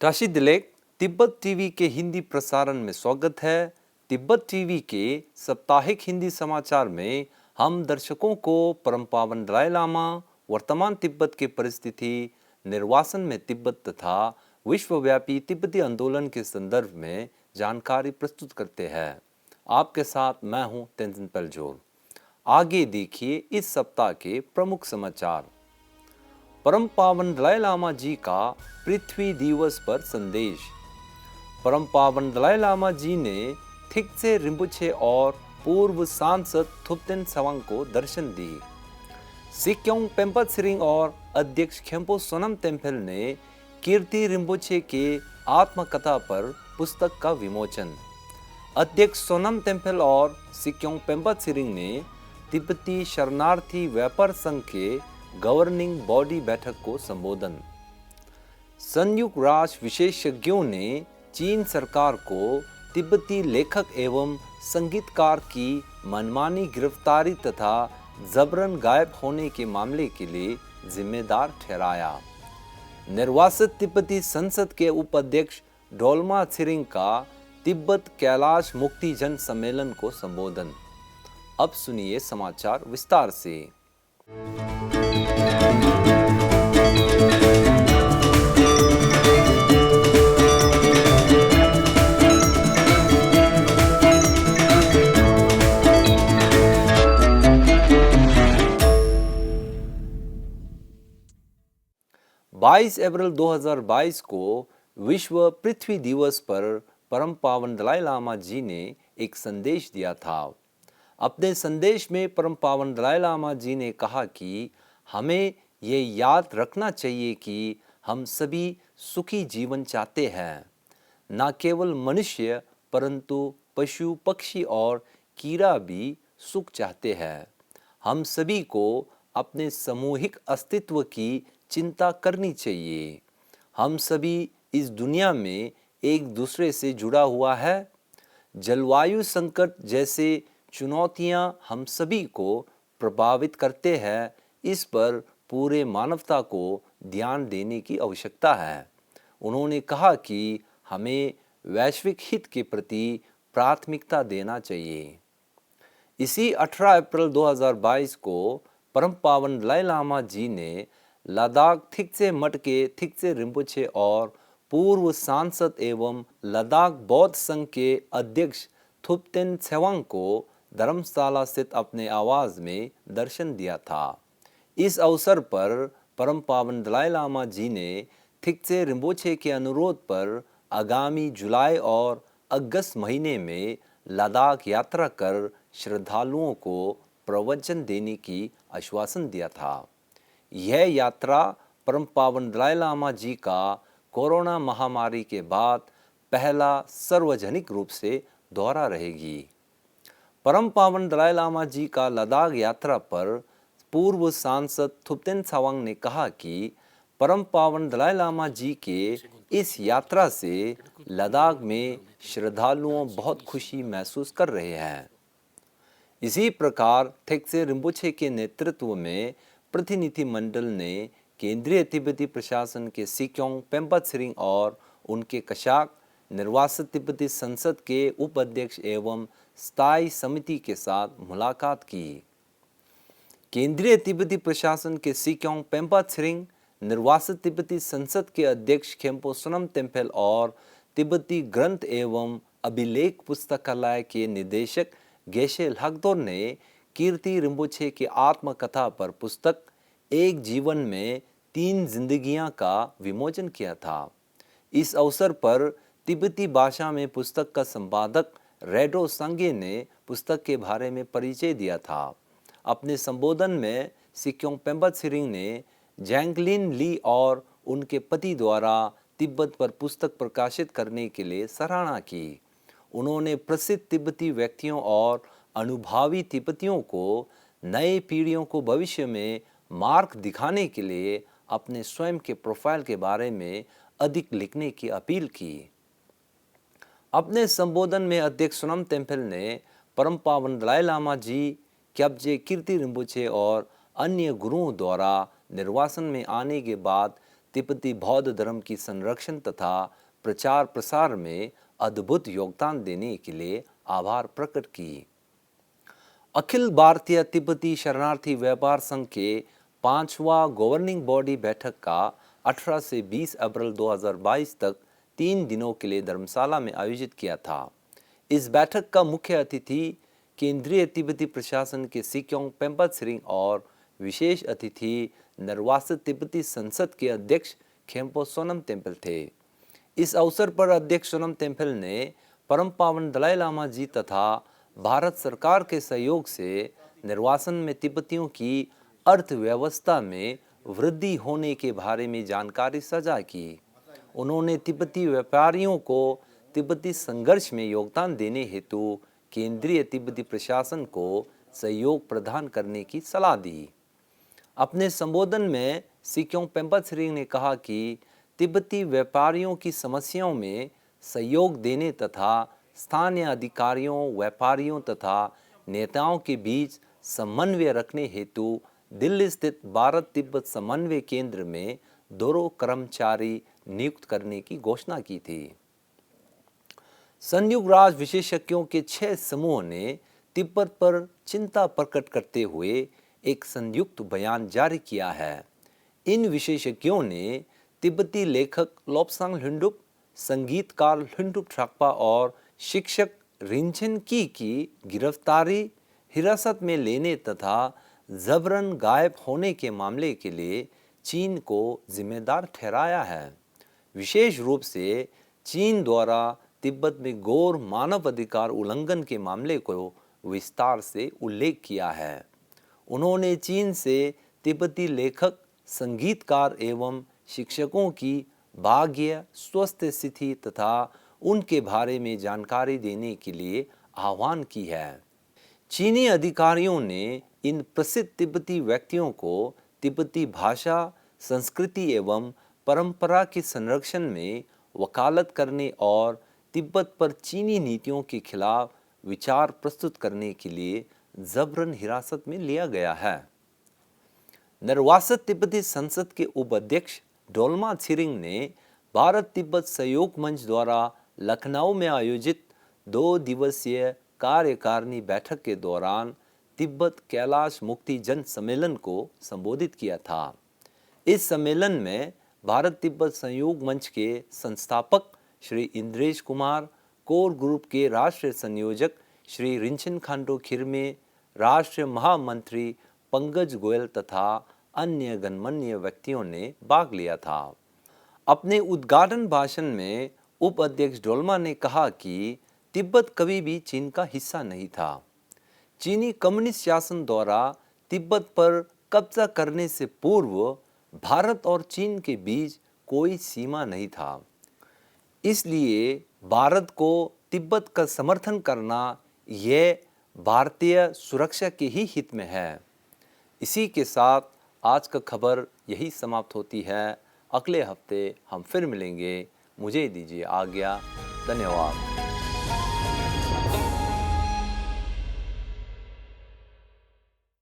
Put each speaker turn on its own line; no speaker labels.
राशि दिलेक तिब्बत टीवी के हिंदी प्रसारण में स्वागत है। तिब्बत टीवी के साप्ताहिक हिंदी समाचार में हम दर्शकों को परम पावन दलाई लामा, वर्तमान तिब्बत की परिस्थिति, निर्वासन में तिब्बत तथा विश्वव्यापी तिब्बती आंदोलन के संदर्भ में जानकारी प्रस्तुत करते हैं। आपके साथ मैं हूं तेंजिन पेलजोर। आगे देखिए इस सप्ताह के प्रमुख समाचार। परम पावन दलाई लामा जी का पृथ्वी दिवस पर संदेश। परम पावन दलाई लामा जी ने थिक्से रिम्पुचे और पूर्व सांसद थुप्तेन सवांग को दर्शन दी। सिक्योंग पेम्पा त्सिरिंग और अध्यक्ष खेम्पो सोनम तेम्पेल ने कीर्ति रिम्पुचे के आत्मकथा पर पुस्तक का विमोचन। अध्यक्ष सोनम तेम्पेल और सिक्योंग पेम्पा त्सिरिंग ने तिब्बती शरणार्थी व्यापार संघ के गवर्निंग बॉडी बैठक को संबोधन। संयुक्त राष्ट्र विशेषज्ञों ने चीन सरकार को तिब्बती लेखक एवं संगीतकार की मनमानी गिरफ्तारी तथा जबरन गायब होने के मामले के लिए जिम्मेदार ठहराया। निर्वासित तिब्बती संसद के उपाध्यक्ष डोल्मा त्सिरिंग का तिब्बत कैलाश मुक्ति जन सम्मेलन को संबोधन। अब सुनिए समाचार विस्तार से। 22 अप्रैल 2022 को विश्व पृथ्वी दिवस पर परम पावन दलाई लामा जी ने एक संदेश दिया था। अपने संदेश में परम पावन दलाई लामा जी ने कहा कि हमें ये याद रखना चाहिए कि हम सभी सुखी जीवन चाहते हैं। न केवल मनुष्य परंतु पशु, पक्षी और कीड़ा भी सुख चाहते हैं। हम सभी को अपने सामूहिक अस्तित्व की चिंता करनी चाहिए। हम सभी इस दुनिया में एक दूसरे से जुड़ा हुआ है। जलवायु संकट जैसे चुनौतियां हम सभी को प्रभावित करते हैं। इस पर पूरे मानवता को ध्यान देने की आवश्यकता है। उन्होंने कहा कि हमें वैश्विक हित के प्रति प्राथमिकता देना चाहिए। इसी 18 अप्रैल 2022 को परम पावन दलाई लामा जी ने लद्दाख थिक्से मठ के थिक्से रिम्पुचे और पूर्व सांसद एवं लद्दाख बौद्ध संघ के अध्यक्ष थुप्तेन त्सेवांग को धर्मशाला स्थित अपने आवास में दर्शन दिया था। इस अवसर पर परम पावन दलाई लामा जी ने थिक्से रिम्पोचे के अनुरोध पर आगामी जुलाई और अगस्त महीने में लद्दाख यात्रा कर श्रद्धालुओं को प्रवचन देने की आश्वासन दिया था। यह यात्रा परम पावन दलाई लामा जी का कोरोना महामारी के बाद पहला सार्वजनिक रूप से दौरा रहेगी। परम पावन दलाई लामा जी का लद्दाख यात्रा पर पूर्व सांसद थुप्तेन सवांग ने कहा कि परम पावन दलाई लामा जी के इस यात्रा से लद्दाख में श्रद्धालुओं बहुत खुशी महसूस कर रहे हैं। इसी प्रकार थिक्से रिम्पुचे के नेतृत्व में प्रतिनिधिमंडल ने केंद्रीय तिब्बती प्रशासन के सिक्योंग पेम्पा त्सिरिंग और उनके कशाक, निर्वासित तिब्बती संसद के उपाध्यक्ष एवं स्थायी समिति के साथ मुलाकात की। केंद्रीय तिब्बती प्रशासन के सिक्योंग पेम्पा त्सिरिंग, निर्वासित तिब्बती संसद के अध्यक्ष खेम्पो सोनम तेम्पेल और तिब्बती ग्रंथ एवं अभिलेख पुस्तकालय के निदेशक गेशे लहगदोर ने कीर्ति रिम्पुचे की आत्मकथा पर पुस्तक एक जीवन में 3 जिंदगियां का विमोचन किया था। इस अवसर पर तिब्बती भाषा में पुस्तक का संपादक रेडो संगे ने पुस्तक के बारे में परिचय दिया था। अपने संबोधन में सिक्योंग पेम्पा त्सिरिंग ने जैंगलिन ली और उनके पति द्वारा तिब्बत पर पुस्तक प्रकाशित करने के लिए सराहना की। उन्होंने प्रसिद्ध तिब्बती व्यक्तियों और अनुभवी तिब्बतियों को नए पीढ़ियों को भविष्य में मार्ग दिखाने के लिए अपने स्वयं के प्रोफाइल के बारे में अधिक लिखने की अपील की। अपने संबोधन में अध्यक्ष सोनम तेम्पेल ने परम पावन दलाई लामा जी, क्याब्जे कीर्ति रिम्पुचे और अन्य गुरुओं द्वारा निर्वासन में आने के बाद तिब्बती बौद्ध धर्म की संरक्षण तथा प्रचार प्रसार में अद्भुत योगदान देने के लिए आभार प्रकट की। अखिल भारतीय तिब्बती शरणार्थी व्यापार संघ के 5वां गवर्निंग बॉडी बैठक का 18 से 20 अप्रैल 2022 तक 3 दिनों के लिए धर्मशाला में आयोजित किया था। इस बैठक का मुख्य अतिथि केंद्रीय तिब्बती प्रशासन के सिक्योंग पेम्पा त्सरिंग और विशेष अतिथि निर्वासित तिब्बती संसद के अध्यक्ष खेम्पो सोनम तेम्पल थे। इस अवसर पर अध्यक्ष सोनम तेम्पल ने परम पावन दलाई लामा जी तथा भारत सरकार के सहयोग से निर्वासन में तिब्बतियों की अर्थव्यवस्था में वृद्धि होने के बारे में जानकारी साझा की। उन्होंने तिब्बती व्यापारियों को तिब्बती संघर्ष में योगदान देने हेतु केंद्रीय तिब्बती प्रशासन को सहयोग प्रदान करने की सलाह दी। अपने संबोधन में सिक्योंग पेम्पा त्सरिंग ने कहा कि तिब्बती व्यापारियों की समस्याओं में सहयोग देने तथा स्थानीय अधिकारियों, व्यापारियों तथा नेताओं के बीच समन्वय रखने हेतु दिल्ली स्थित भारत तिब्बत समन्वय केंद्र में 2 कर्मचारी नियुक्त करने की घोषणा की थी। संयुक्त राष्ट्र विशेषज्ञों के 6 समूह ने तिब्बत पर चिंता प्रकट करते हुए एक संयुक्त बयान जारी किया है। इन विशेषज्ञों ने तिब्बती लेखक लोब्सांग ल्हुंडुप, संगीतकार ल्हुंडुप ट्राक्पा और शिक्षक रिंचेन की गिरफ्तारी, हिरासत में लेने तथा जबरन गायब होने के मामले के लिए चीन को जिम्मेदार ठहराया है। विशेष रूप से चीन द्वारा तिब्बत में गौर मानवाधिकार उल्लंघन के मामले को विस्तार से उल्लेख किया है। उन्होंने चीन से तिब्बती लेखक, संगीतकार एवं शिक्षकों की भाग्य, स्वस्थ स्थिति तथा उनके बारे में जानकारी देने के लिए आह्वान की है। चीनी अधिकारियों ने इन प्रसिद्ध तिब्बती व्यक्तियों को तिब्बती भाषा, संस्कृति एवं परंपरा के संरक्षण में वकालत करने और तिब्बत पर चीनी नीतियों के खिलाफ विचार प्रस्तुत करने के लिए जबरन हिरासत में लिया गया है। निर्वासित तिब्बती संसद के उपाध्यक्ष डोल्मा त्सरिंग ने भारत तिब्बत सहयोग मंच द्वारा लखनऊ में आयोजित 2 दिवसीय कार्यकारिणी बैठक के दौरान तिब्बत कैलाश मुक्ति जन सम्मेलन को संबोधित किया था। इस सम्मेलन में भारत तिब्बत सहयोग मंच के संस्थापक श्री इंद्रेश कुमार, कोर ग्रुप के राष्ट्रीय संयोजक श्री रिंचेन खांडो खिरमे, राष्ट्रीय महामंत्री पंकज गोयल तथा अन्य गणमान्य व्यक्तियों ने भाग लिया था। अपने उद्घाटन भाषण में उपाध्यक्ष डोल्मा ने कहा कि तिब्बत कभी भी चीन का हिस्सा नहीं था। चीनी कम्युनिस्ट शासन द्वारा तिब्बत पर कब्जा करने से पूर्व भारत और चीन के बीच कोई सीमा नहीं था। इसलिए भारत को तिब्बत का समर्थन करना यह भारतीय सुरक्षा के ही हित में है। इसी के साथ आज का खबर यही समाप्त होती है। अगले हफ्ते हम फिर मिलेंगे। मुझे दीजिए आज्ञा। धन्यवाद।